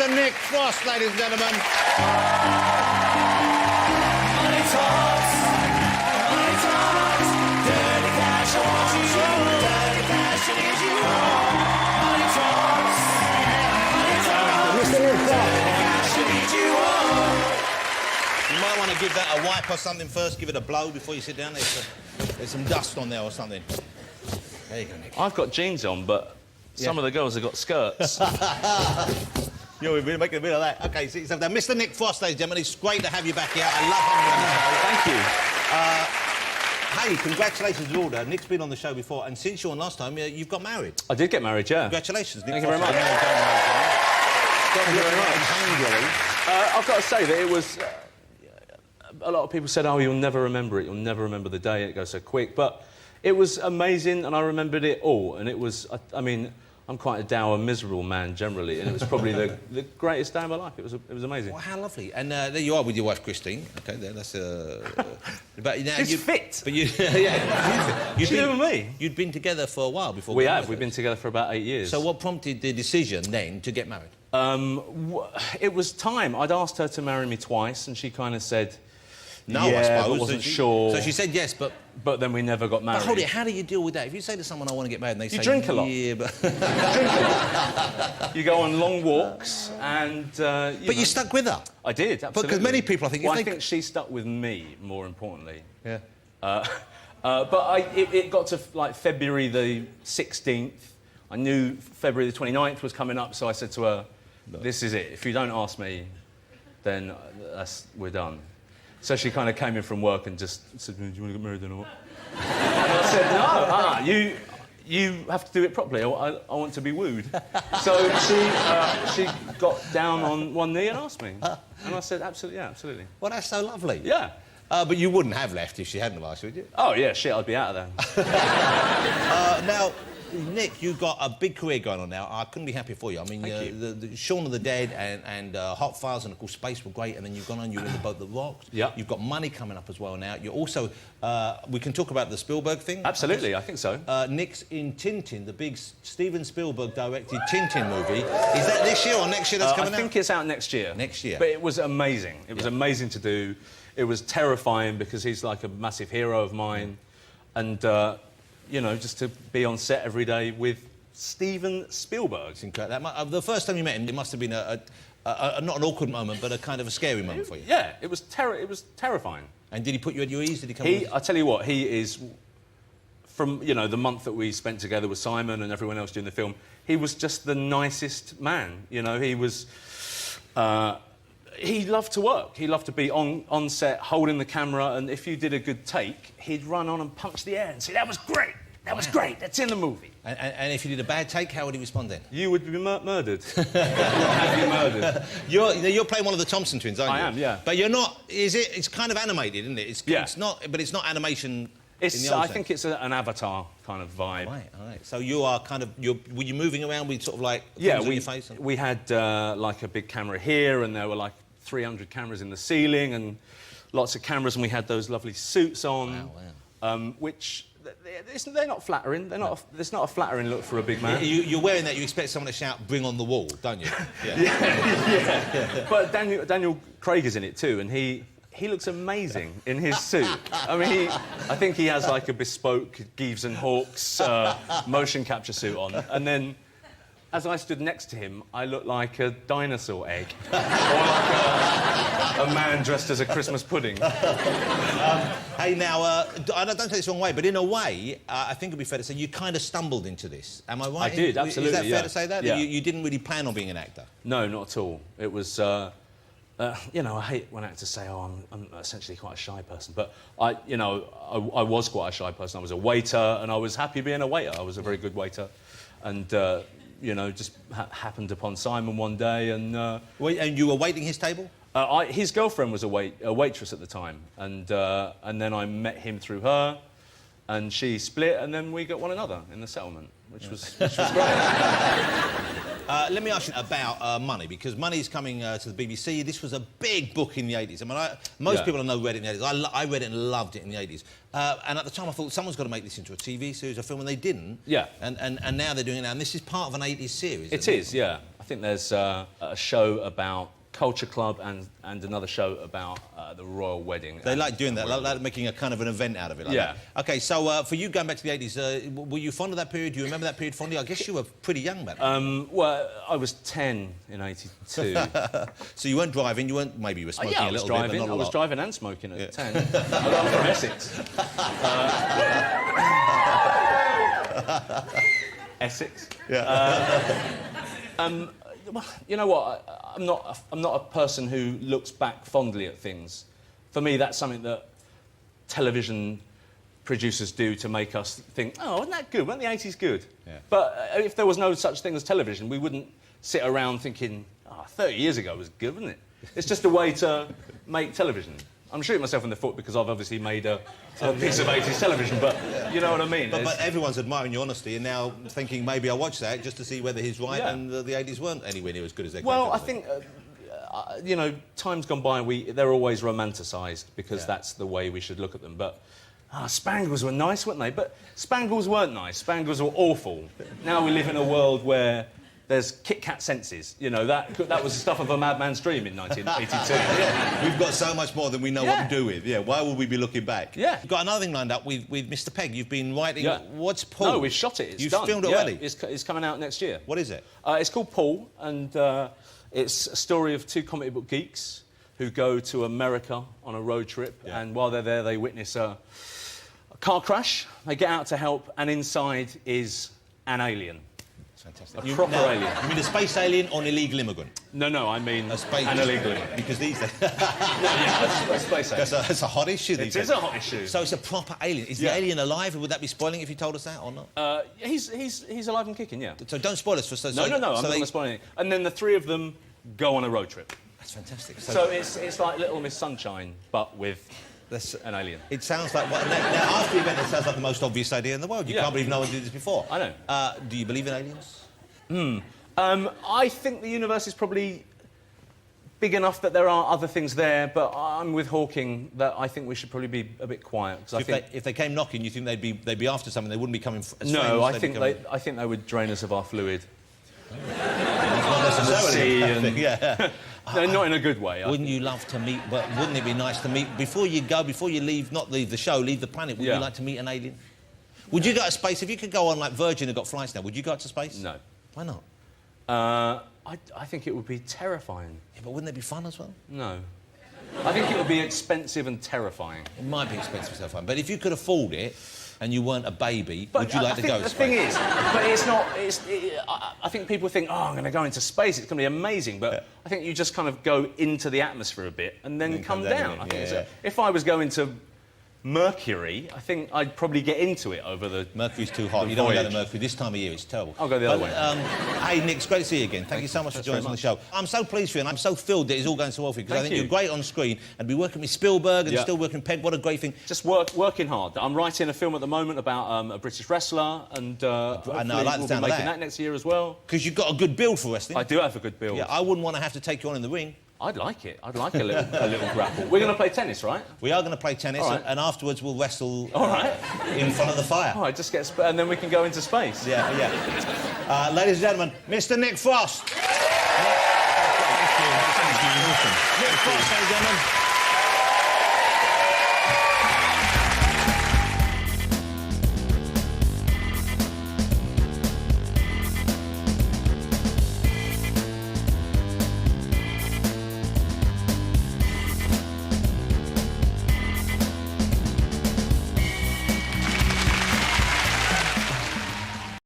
Mr. Nick Frost, ladies and gentlemen. Money talks, dirty cash, I want you, dirty cash, I need you. Money talks, Mr. Nick Frost. dirty cash, I need you. You might want to give that a wipe or something first, give it a blow before you sit down. There's some dust on there or something. There you go, Nick. I've got jeans on, but some of the girls have got skirts. Yeah, we've been making a bit of that. OK, sit yourself down. Mr. Nick Frost, ladies and gentlemen, it's great to have you back here. I love having you on the show. Thank you. Hey, congratulations to all that. Nick's been on the show before, and since you're on last time, you've got married. I did get married, yeah. Congratulations, Nick. Thank you very much. Thank you very much. I've got to say that it was... a lot of people said, oh, you'll never remember it. You'll never remember the day. It goes so quick. But it was amazing, and I remembered it all. And it was... I mean, I'm quite a dour, miserable man, generally, and it was probably the greatest day of my life. It was amazing. Well, how lovely. And there you are with your wife, Christine. OK, that's... but now She's fit. But you... yeah. She's doing me. You'd been together for a while before... We have. We've been together for about 8 years. So what prompted the decision, then, to get married? It was time. I'd asked her to marry me twice, and she kind of said... No, yeah, I suppose. but wasn't sure. So she said yes, but... But then we never got married. But hold it, how do you deal with that? If you say to someone, I want to get married, and they say... You drink a lot. Yeah, but... You go on long walks, and... But you stuck with her? I did, absolutely. Because many people, I think... Well, I think she stuck with me, more importantly. Yeah. But it got to, like, February the 16th. I knew February the 29th was coming up, so I said to her, this is it. If you don't ask me, then we're done. So she kind of came in from work and just said, do you want to get married then or what? And I said, no, you have to do it properly. I want to be wooed. So she got down on one knee and asked me. And I said, absolutely, yeah, absolutely. Well, that's so lovely. Yeah. But you wouldn't have left if she hadn't asked you, would you? Oh, yeah, shit, I'd be out of there. Now, Nick, you've got a big career going on now. I couldn't be happier for you. I mean, the Shaun of the Dead and Hot Fuzz and, of course, Space were great, and then you've gone on, you're in the boat that rocks. Yeah. You've got money coming up as well now. You're also... we can talk about the Spielberg thing. Absolutely, I think so. Nick's in Tintin, the big Steven Spielberg directed Tintin movie. Is that this year or next year that's coming out? I think it's out next year. Next year. But it was amazing. It was amazing to do. It was terrifying because he's like a massive hero of mine. And, you know, just to be on set every day with Steven Spielberg. It's incredible. The first time you met him, it must have been not an awkward moment, but a kind of a scary moment for you. Yeah, it was terrifying. And did he put you at your ease? Did he come? I tell you what, he is... From, you know, the month that we spent together with Simon and everyone else doing the film, he was just the nicest man. You know, he was... he loved to work. He loved to be on set, holding the camera, and if you did a good take, he'd run on and punch the air and say, that was great, that was great, that's in the movie. And if you did a bad take, how would he respond then? You would be murdered. You'd be murdered. You're playing one of the Thompson twins, aren't you? I am, yeah. But you're not... It's kind of animated, isn't it? It's not... But it's not animation... I think it's an Avatar kind of vibe. Right, all right. So you are kind of... Were you moving around with sort of like... Yeah, on your face? We had like a big camera here, and there were like 300 cameras in the ceiling, and lots of cameras, and we had those lovely suits on. Wow. Which... They're not flattering. It's not a flattering look for a big man. You're wearing that, you expect someone to shout, bring on the wall, don't you? Yeah. Yeah. But Daniel Craig is in it too, and he looks amazing in his suit. I mean, I think he has like a bespoke Gives and Hawks motion capture suit on, and then as I stood next to him, I looked like a dinosaur egg, or like a man dressed as a Christmas pudding. Hey, now, don't take this the wrong way, but in a way, I think it'd be fair to say you kind of stumbled into this. Am I right? I did, absolutely. Is that fair to say that? Yeah. You didn't really plan on being an actor? No, not at all. It was, you know, I hate when actors say, oh, I'm essentially quite a shy person, but I was quite a shy person. I was a waiter, and I was happy being a waiter. I was a very good waiter, and you know, just happened upon Simon one day, and... And you were waiting his table? His girlfriend was a waitress at the time, and then I met him through her, and she split, and then we got one another in the settlement, which was great. Let me ask you about money, because money's coming to the BBC. This was a big book in the 80s. I mean, most people I know read it in the 80s. I read it and loved it in the 80s. And at the time, I thought, someone's got to make this into a TV series or film, and they didn't. Yeah. And now they're doing it now. And this is part of an 80s series. It is, yeah. think there's a show about Culture Club and another show about the royal wedding. They like doing that, like making a kind of an event out of it. Like Yeah. That. OK, so for you, going back to the 80s, were you fond of that period? Do you remember that period fondly? I guess you were pretty young back then. Well, I was 10 in 82. So you weren't driving, maybe you were smoking a little bit, but not a lot. I was driving and smoking at 10. I'm from Essex. Essex. Yeah. Well, you know what? I'm not a person who looks back fondly at things. For me, that's something that television producers do to make us think, oh, wasn't that good? Weren't the 80s good? Yeah. But if there was no such thing as television, we wouldn't sit around thinking, 30 years ago was good, wasn't it? It's just a way to make television. I'm shooting myself in the foot because I've obviously made a piece of 80s television, but you know what I mean. But everyone's admiring your honesty and now thinking maybe I'll watch that just to see whether he's right and the 80s weren't anywhere near as good as they could. Well, I think, you know, time's gone by and they're always romanticised because that's the way we should look at them. But Spangles were nice, weren't they? But Spangles weren't nice. Spangles were awful. Now we live in a world where there's Kit Kat senses. You know, that was the stuff of a madman's dream in 1982. Yeah. We've got so much more than we know what to do with. Yeah, why would we be looking back? Yeah. You've got another thing lined up with Mr. Pegg. You've been writing... Yeah. What's Paul? No, we've shot it. It's done. You've filmed it already? It's coming out next year. What is it? It's called Paul, and it's a story of two comic book geeks who go to America on a road trip, and while they're there, they witness a car crash. They get out to help, and inside is an alien. Fantastic. A proper alien. You mean a space alien or an illegal immigrant? No, I mean a space an illegal immigrant. Because these days... a space alien. That's a hot issue these days. It is a hot issue. So it's a proper alien. Is the alien alive? Would that be spoiling if you told us that or not? He's alive and kicking, yeah. So don't spoil us for... No, I'm not going to spoil anything. And then the three of them go on a road trip. That's fantastic. So it's like Little Miss Sunshine, but with... an alien. It sounds like... Now, after the event, it sounds like the most obvious idea in the world. You can't believe no one did this before. I know. Do you believe in aliens? I think the universe is probably big enough that there are other things there, but I'm with Hawking that I think we should probably be a bit quiet. If they came knocking, you think they'd be after something? They wouldn't be coming... No, I think they would drain us of our fluid. Not necessarily. No, not in a good way. Wouldn't you love to meet... But wouldn't it be nice to meet... Before you leave, not leave the show, leave the planet, would you like to meet an alien? Would you go to space? If you could go on, like Virgin have got flights now, would you go to space? No. Why not? I think it would be terrifying. Yeah, but wouldn't it be fun as well? No. I think it would be expensive and terrifying. It might be expensive and terrifying, but if you could afford it and you weren't a baby, would you like to go to space? The thing is, but it's not... I think people think, I'm going to go into space, it's going to be amazing, but I think you just kind of go into the atmosphere a bit and then come down. I think if I was going to Mercury, I think I'd probably get into it over the... Mercury's too hot. You don't want to go to Mercury this time of year. It's terrible. I'll go the other way. Hey, Nick, it's great to see you again. Thank you so much for joining us on the show. I'm so pleased for you, and I'm so thrilled that it's all going so well for you, because I think you're great on screen, and be working with Spielberg and still working with Pegg. What a great thing. Just working hard. I'm writing a film at the moment about a British wrestler, and I know, I like the we'll sound be of making that next year as well. Because you've got a good build for wrestling. I do have a good build. Yeah, I wouldn't want to have to take you on in the ring. I'd like it. I'd like a little grapple. We're going to play tennis, right? We are going to play tennis, and afterwards we'll wrestle in front of the fire. All right, just get... and then we can go into space. Yeah. Ladies and gentlemen, Mr. Nick Frost. Nick Frost, ladies and gentlemen.